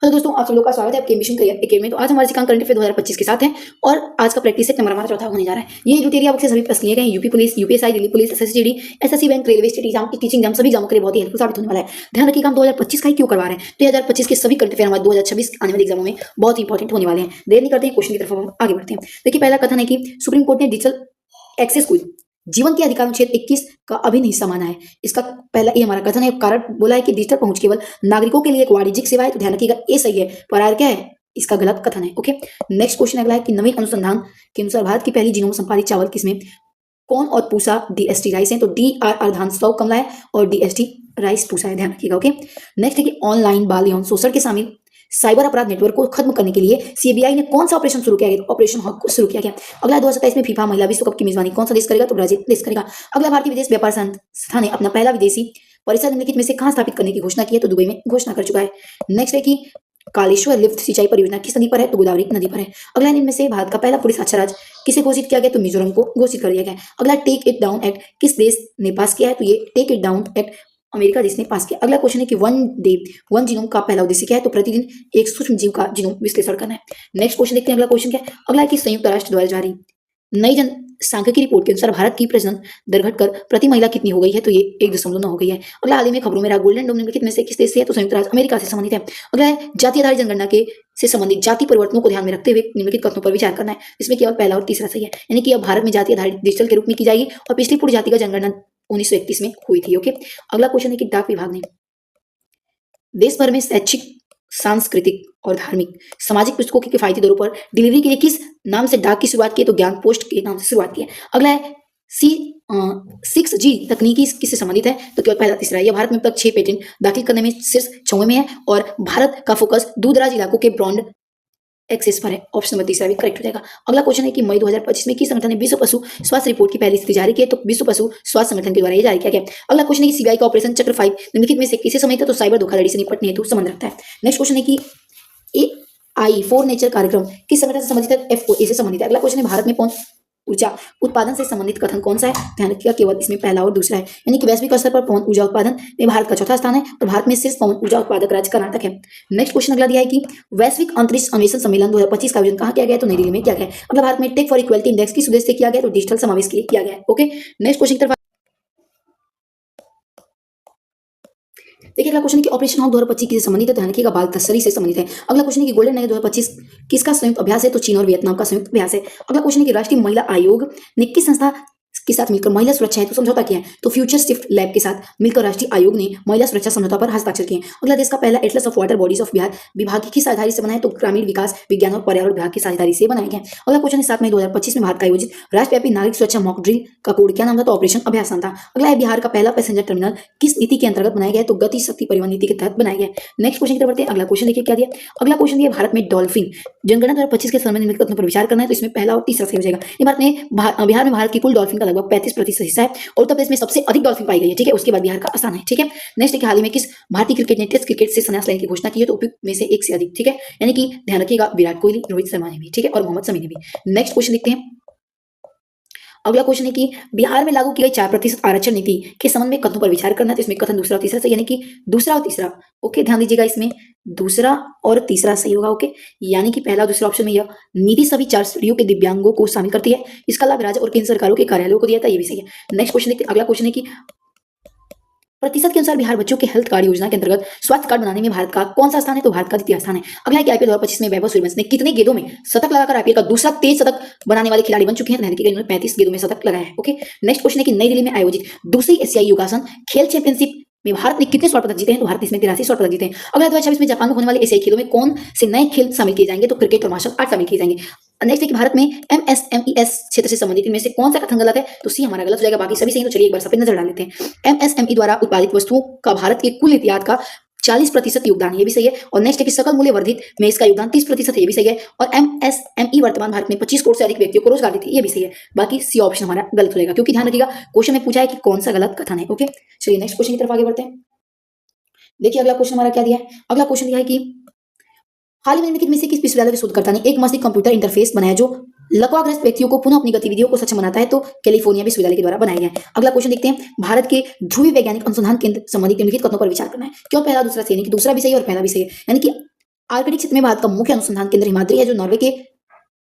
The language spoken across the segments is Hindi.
हेलो दोस्तों, आप सब लोग का स्वागत है आपके मिशन करियर एकेडमी में। तो आज हमारे सिकांग करंट अफेयर 2025 के साथ हैं और आज का प्रैक्टिस सेट नंबर हमारा चौथा होने जा रहा है। ये क्राइटेरिया आपसे सभी प्रश्न लिए गए हैं। UP police, UPSI, Delhi police, SSC D, SSC bank, railway state exam, teaching exam सभी एग्जामों के लिए बहुत ही हेल्पफुल साबित होने वाला है। ध्यान रखिएगा, हम 2025 का ही क्यों करवा रहे हैं। 2025 के सभी करंट अफेयर हमारे 2026 आने वाले एग्जामों में बहुत ही इंपॉर्टेंट होने वाले हैं। देर नहीं करते हैं, क्वेश्चन की तरफ हम आगे बढ़ते हैं। देखिए, पहला कथन है कि सुप्रीम कोर्ट ने डिजिटल एक्सेस को जीवन के अधिकार अनुच्छेद 21 का अभिन्न हिस्सा माना है। इसका पहला ये हमारा कथन है। कारण बोला है कि डिजिटल पहुंच केवल नागरिकों के लिए एक वाणिज्यिक सेवा है, तो ध्यान रखिएगा ये सही है, पर आर क्या है, इसका गलत कथन है। ओके, नेक्स्ट क्वेश्चन अगला है कि नवीन अनुसंधान के अनुसार भारत की पहली जीनोम संपादित चावल किसमें कौन और पूसा डीएसटी राइस है। तो डी आर अर्धान सौ कमला है और डीएसटी राइस पूसा है, ध्यान रखिएगा। ओके, नेक्स्ट है कि ऑनलाइन बाल यौन शोषण के शामिल साइबर अपराध नेटवर्क को खत्म करने के लिए सीबीआई ने कौन सा ऑपरेशन शुरू किया गया। ऑपरेशन हॉक को शुरू किया गया। अगला 2027 में फीफा महिला विश्व कप की मेजबानी कौन सा देश करेगा। तो ब्राजील देश करेगा। अगला भारतीय विदेश व्यापार संस्थान ने अपना पहला विदेशी परिसर निम्नलिखित में से कहां स्थापित करने की घोषणा की है। तो दुबई में घोषणा कर चुका है। नेक्स्ट है कि कालेश्वर लिफ्ट सिंचाई परियोजना किस नदी पर है। तो गोदावरी नदी पर है। अगला इनमें से भारत का पहला पुलिस साक्षर राज्य किसे घोषित किया गया। तो मिजोरम को घोषित कर दिया गया। अगला टेक इट डाउन एक्ट किस देश ने पास किया है। तो ये take it down act America देश ने पास किया। अगला क्वेश्चन है कि वन डे वन जीनोम का पहला उद्देश्य क्या है। तो प्रतिदिन एक सूक्ष्म जीव का जीनोम विश्लेषण करना है। नेक्स्ट क्वेश्चन देखते हैं। अगला क्वेश्चन क्या है। अगला है कि संयुक्त राष्ट्र द्वारा जारी नई जनसांख्यिकी रिपोर्ट के अनुसार भारत की प्रजनन दर घटकर प्रति महिला कितनी हो गई है। तो ये 1.9 हो गई है। अगला हाल ही में खबरों में रहा गोल्डन डोम निम्नलिखित में से किस देश से है। तो संयुक्त राष्ट्र अमेरिका से संबंधित है। अगला है जाति आधारित जनगणना के से संबंधित जाति परिवर्तनों को ध्यान में रखते हुए निम्नलिखित कथनों पर विचार करना है। इसमें केवल पहला और तीसरा सही है, यानी कि अब भारत में जाति आधारित डिजिटल के रूप में की जाएगी और पिछली पूर्व जाति का जनगणना 1931 में हुई थी। ओके, अगला क्वेश्चन है कि डाक विभाग ने देश भर में शैक्षिक, सांस्कृतिक और धार्मिक सामाजिक पुस्तकों की किफायती दरों पर डिलीवरी के लिए किस नाम से डाक की शुरुआत की है। तो ज्ञान पोस्ट के नाम से शुरुआत की है। अगला है सी 6G तकनीकी किससे संबंधित है। तो केवल पहला तीसरा है। यह भारत में अब तक 6 पेटेंट दाखिल करने में शीर्ष 6वें में है और भारत का फोकस दूर दराज इलाकों के ब्रॉड एक्सेस पर है। ऑप्शन नंबर तीसरा भी करेक्ट हो जाएगा। अगला क्वेश्चन है कि मई 2025 में किस संगठन ने विश्व पशु स्वास्थ्य रिपोर्ट की पहली स्थिति जारी की है। तो विश्व पशु स्वास्थ्य संगठन के द्वारा यह जारी किया गया। अगला क्वेश्चन है कि सीबीआई का ऑपरेशन चक्र 5 निम्नलिखित में से किसे संबंधित है। तो साइबर धोखाधड़ी से निपटने हेतु संबंध रखता है। नेक्स्ट क्वेश्चन है कि AI फॉर नेचर कार्यक्रम किस संगठन से संबंधित है। FOA से संबंधित है। अगला क्वेश्चन है भारत में पहुंच ऊर्जा उत्पादन से संबंधित कथन कौन सा है। ध्यान रखिएगा, केवल इसमें पहला और दूसरा है, यानी कि वैश्विक स्तर पर पवन ऊर्जा उत्पादन में भारत का चौथा स्थान है और भारत में शीर्ष पवन ऊर्जा उत्पादक राज्य कर्नाटक है। नेक्स्ट क्वेश्चन अगला दिया है कि वैश्विक अंतरिक्ष अन्वेषण सम्मेलन 2025 का आयोजन कहाँ किया गया। तो नई दिल्ली में किया गया। अगला भारत में टेक फॉर इक्वलिटी इंडेक्स किस उद्देश्य से किया गया। तो डिजिटल समावेश के लिए किया गया। ओके, नेक्स्ट क्वेश्चन की तरफ देखिए। अगला क्वेश्चन है कि ऑपरेशन हॉक 2025 किससे संबंधित है। ध्यान रखिएगा, बाल तस्करी से संबंधित है। अगला क्वेश्चन है कि गोल्डन नाइट 2025 किसका संयुक्त अभ्यास है। तो चीन और वियतनाम का संयुक्त अभ्यास है। अगला क्वेश्चन है कि राष्ट्रीय महिला आयोग ने किस संस्था के साथ मिलकर महिला सुरक्षा हेतु समझौता किया है। तो फ्यूचर शिफ्ट लैब के साथ मिलकर राष्ट्रीय आयोग ने महिला सुरक्षा समझौता पर हस्ताक्षर किए। अगला देश का पहला Atlas of water bodies of Bihar विभाग की साझेदारी से बना है। तो ग्रामीण विकास, विज्ञान और पर्यावरण विभाग की साझेदारी से बनाया गया। अगला क्वेश्चन है 7 मई 2025 में भारत का आयोजित राष्ट्रव्यापी नागरिक सुरक्षा मॉक ड्रिल का कोड क्या नाम था। तो ऑपरेशन अभ्यास नाम था। अगला है बिहार का पहला पैसेंजर टर्मिनल किस नीति के अंतर्गत बनाया गया है। तो गति शक्ति परिवहन नीति के तहत बनाया गया। नेक्स्ट क्वेश्चन की तरफ बढ़ते हैं। अगला क्वेश्चन देखिए क्या दिया। अगला क्वेश्चन दिया भारत में डॉल्फिन जनगणना 2025 के संबंध में कथनों पर विचार करना है। तो इसमें पहला और तीसरा सही हो जाएगा। ये भारत में बिहार में भारत की कुल डॉल्फिन का लगभग 35% हिस्सा है और उत्तर प्रदेश में सबसे अधिक डॉल्फिन पाई गई है। ठीक है, उसके बाद बिहार का स्थान है। ठीक है, नेक्स्ट है कि हाल ही में किस भारतीय क्रिकेट ने टेस्ट क्रिकेट से संन्यास लेने की घोषणा की है। तो उपयुक्त में से एक से अधिक। ठीक है, यानी कि ध्यान रखिएगा, विराट कोहली, रोहित शर्मा ने भी, ठीक है, और मोहम्मद शमी ने भी। नेक्स्ट क्वेश्चन देखते हैं। अगला क्वेश्चन है कि बिहार में लागू की गई 4% आरक्षण नीति के संबंध में कथनों पर विचार करना है। तो इसमें कथन दूसरा और तीसरा सही, यानी कि दूसरा और तीसरा। ओके, ध्यान दीजिएगा, इसमें दूसरा और तीसरा सही होगा। ओके, यानी कि पहला दूसरा ऑप्शन में यह नीति सभी 4 श्रेणियों के दिव्यांगों को शामिल करती है। इसका लाभ राज्य और केंद्र सरकारों के कार्यालयों को दिया था, ये भी सही है। नेक्स्ट क्वेश्चन देखते हैं। अगला क्वेश्चन है कि प्रतिशत के अनुसार बिहार बच्चों के हेल्थ कार्ड योजना के अंतर्गत स्वास्थ्य कार्ड बनाने में भारत का कौन सा स्थान है। तो भारत का द्वितीय स्थान है। अगला है कि आईपीएल 2025 में वैभव सूर्यवंशी ने कितने गेंदों में शतक लगाकर आईपीएल का दूसरा तेज शतक बनाने वाले खिलाड़ी बन चुके हैं। ध्यान रखिएगा, इन्होंने 35 गेंदों में शतक लगाया है। ओके, नेक्स्ट क्वेश्चन है कि नई दिल्ली में आयोजित दूसरी एशियाई योगासन खेल चैंपियनशिप में भारत ने कितने स्वर्ण पदक जीते हैं। तो भारत इसमें 83 स्वर्ण पदक जीते हैं। अगला 2026 में जापान में होने वाले एशियाई खेलों में कौन से नए खेल शामिल किए जाएंगे। तो क्रिकेट और मार्शल आर्ट शामिल किए जाएंगे। नेक्स्ट है कि भारत में MSMES क्षेत्र से संबंधित इनमें से कौन सा कथन गलत है। तो सी हमारा गलत हो जाएगा, बाकी सभी सही। तो चलिए एक बार सब पे नजर डाल लेते हैं। MSME द्वारा उत्पादित वस्तुओं का भारत के कुल निर्यात का 40% योगदान, ये भी सही है। और नेक्स्ट है कि सकल मूल्य वर्धित में इसका योगदान 30% है, ये भी सही है। और MSME वर्तमान भारत में 25 करोड़ से अधिक व्यक्तियों को रोजगार देती है, ये भी सही है। बाकी सी ऑप्शन हमारा गलत हो जाएगा, क्योंकि ध्यान रखिएगा क्वेश्चन में पूछा है कि कौन सा गलत कथन है। ओके, चलिए नेक्स्ट क्वेश्चन की तरफ आगे बढ़ते हैं। देखिए अगला क्वेश्चन हमारा क्या दिया है। अगला क्वेश्चन दिया है कि हाल ही में निम्नलिखित में से किस विश्वविद्यालय के शोधकर्ता ने एक मस्तिष्क कंप्यूटर इंटरफेस बनाया जो लकवाग्रस्त व्यक्तियों को पुनः अपनी गतिविधियों को सक्षम बनाता है। तो कैलिफोर्निया विश्वविद्यालय के द्वारा बनाया गया है। अगला क्वेश्चन देखते हैं। भारत के ध्रुवीय वैज्ञानिक अनुसंधान केंद्र संबंधित निम्नलिखित कथनों पर विचार करना है। क्यों पहला दूसरा सही, यानी कि दूसरा भी सही और पहला भी सही है, यानी कि आर्कटिक क्षेत्र में भारत का मुख्य अनुसंधान केंद्र हिमाद्री है, जो नॉर्वे के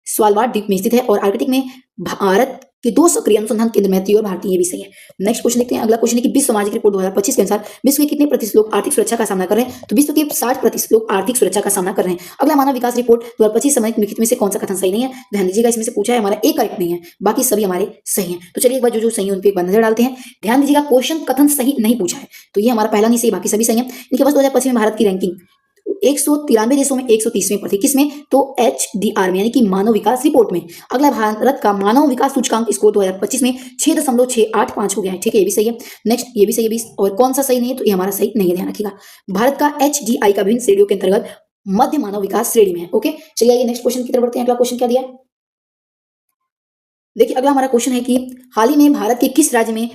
स्वालबार्ड द्वीप में स्थित है, और आर्कटिक में भारत के 2 सक्रिय अनुसंधान केंद्र मैत्री और भारतीय, ये भी सही है। नेक्स्ट क्वेश्चन देखते हैं। अगला क्वेश्चन है कि विश्व सामाजिक रिपोर्ट 2025 के अनुसार विश्व के कितने प्रतिशत लोग आर्थिक सुरक्षा का सामना कर रहे हैं? तो विश्व के 60% लोग आर्थिक सुरक्षा का सामना कर रहे हैं। अगला मानव विकास रिपोर्ट 2025 निम्नलिखित में से कौन सा कथन सही नहीं है? ध्यान दीजिएगा, इसमें से पूछा है, हमारा एक करेक्ट नहीं है, बाकी सभी हमारे सही हैं। तो चलिए एक बार जो सही है उन पर एक बार नजर डालते हैं। ध्यान दीजिएगा, क्वेश्चन कथन सही नहीं पूछा है, तो ये हमारा पहला नहीं सही, बाकी सभी सही है। इनके पास 2025 में भारत की रैंकिंग 193 देशों में 130वें पर थी, किसमें? तो HDR में, यानी कि मानव विकास रिपोर्ट में। अगला भारत का मानव विकास सूचकांक स्कोर 2025 में 6.685 हो गया है, ठीक है, ये भी सही है। नेक्स्ट ये भी सही है 20, और कौन सा सही नहीं है? तो ये हमारा सही नहीं है, ध्यान रखिएगा। भारत का HDI का विभिन्न श्रेणियों के अंतर्गत मध्य मानव विकास श्रेणी में है। ओके, चलिए नेक्स्ट क्वेश्चन की तरफ बढ़ते हैं। अगला क्वेश्चन क्या दिया है? देखिए अगला हमारा क्वेश्चन है कि हाल ही में भारत के किस राज्य में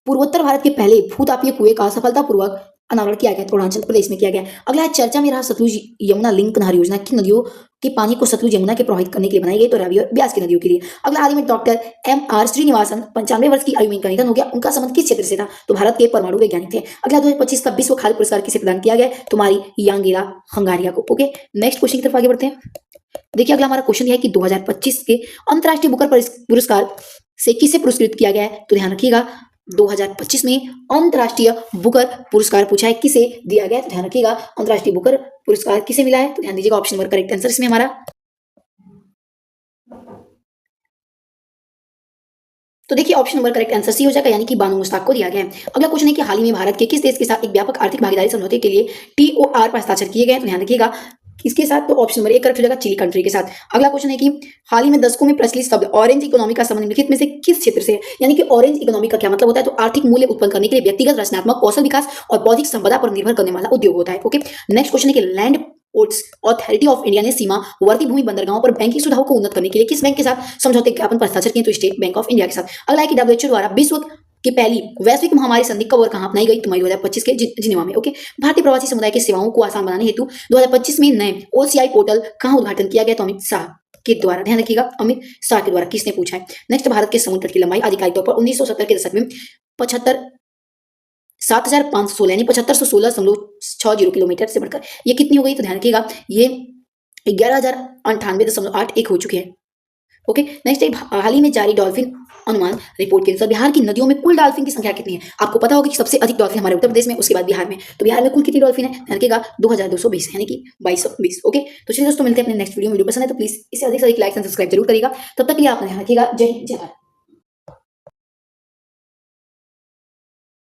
पूर्वोत्तर भारत के पहले भूतापीय कुएं का सफलतापूर्वक अनावरण किया गया? तो अरुणाचल प्रदेश में किया गया। अगला है, चर्चा में रहा सतलुज यमुना लिंक नहर योजना किन नदियों के पानी को सतलुज यमुना के प्रभावित करने के लिए बनाई गई? तो रावी और ब्यास की नदियों के लिए। अगला, हाल ही में डॉक्टर MR श्रीनिवासन 95 वर्ष की आयु में इनका निधन हो गया। उनका संबंध किस क्षेत्र से था? तो भारत के परमाणु वैज्ञानिक थे। अगला, 2025 का विश्व खाद्य पुरस्कार किसे प्रदान किया गया? तुम्हारी यांगेला हंगारिया को। ओके, नेक्स्ट क्वेश्चन की तरफ आगे बढ़ते हैं। देखिए अगला हमारा क्वेश्चन है कि 2025 के अंतर्राष्ट्रीय बुकर पुरस्कार से किसे पुरस्कृत किया गया है? तो ध्यान रखिएगा, 2025 में अंतर्राष्ट्रीय बुकर पुरस्कार पूछा है, किसे दिया गया है? तो ध्यान रखिएगा, अंतर्राष्ट्रीय बुकर पुरस्कार किसे मिला है? तो ध्यान दीजिएगा, ऑप्शन नंबर करेक्ट आंसर इसमें हमारा। तो देखिए option number correct answer C हो जाएगा, यानी कि बानो मुश्ताक को दिया गया है। अगला क्वेश्चन है कि हाल ही में भारत के किस देश के साथ एक व्यापक आर्थिक भागीदारी समझौते के लिए TOR पर हस्ताक्षर किए गए? तो ध्यान रखिएगा, इसके साथ तो ऑप्शन नंबर 1 करेक्ट हो जाएगा, चिली कंट्री के साथ। अगला क्वेश्चन है कि हाल ही में दशकों में प्रचलित शब्द ऑरेंज इकोनॉमी का संबंध निम्नलिखित में से किस क्षेत्र से है? यानी कि ऑरेंज इकोनॉमी का क्या मतलब होता है? तो आर्थिक मूल्य उत्पन्न करने के लिए व्यक्तिगत रचनात्मक कौशल विकास और बौद्धिक संपदा पर निर्भर करने वाला उद्योग होता है। ओके, नेक्स्ट क्वेश्चन है कि land ports authority of India ने सीमावर्ती भूमि बंदरगाहों पर बैंकिंग सुविधाओं को उन्नत करने के लिए किस बैंक के साथ समझौते ज्ञापन पर हस्ताक्षर किए? तो स्टेट बैंक ऑफ इंडिया के साथ। अगला है कि WHO द्वारा विश्व की पहली वैश्विक महामारी संधि कब और कहां अपनाई गई? तो मई 2025 के जिनेवा में। ओके, भारतीय प्रवासी समुदाय की सेवाओं को आसान बनाने हेतु 2025 में नए OCI पोर्टल कहां उद्घाटन किया गया? तो अमित शाह के द्वारा। ध्यान रखिएगा, अमित शाह के द्वारा। किसने पूछा है? नेक्स्ट, भारत के समुद्र तट की लंबाई आधिकारिक तौर पर 1970 के दशक में 7516 यानी 7516.60 किलोमीटर से बढ़कर ये कितनी हो गई? तो ध्यान रखिएगा, ये 11,098.81 हो चुके हैं। ओके, नेक्स्ट है, हाल ही में जारी डॉल्फिन अनुमान रिपोर्ट के अनुसार बिहार की नदियों में कुल डॉल्फिन की संख्या कितनी है? आपको पता होगा कि सबसे अधिक डॉल्फिन हमारे उत्तर प्रदेश में, उसके बाद बिहार में। तो बिहार में कुल कितनी डॉल्फिन है? ध्यान रखिएगा, 2220 यानी कि 2220। ओके, तो चलिए दोस्तों, मिलते हैं अपने नेक्स्ट वीडियो पसंद है तो प्लीज इसे अधिक से अधिक लाइक एंड सब्सक्राइब जरूर करिएगा। तब तक के लिए आप ध्यान रखिएगा। जय हिंद, जय भारत।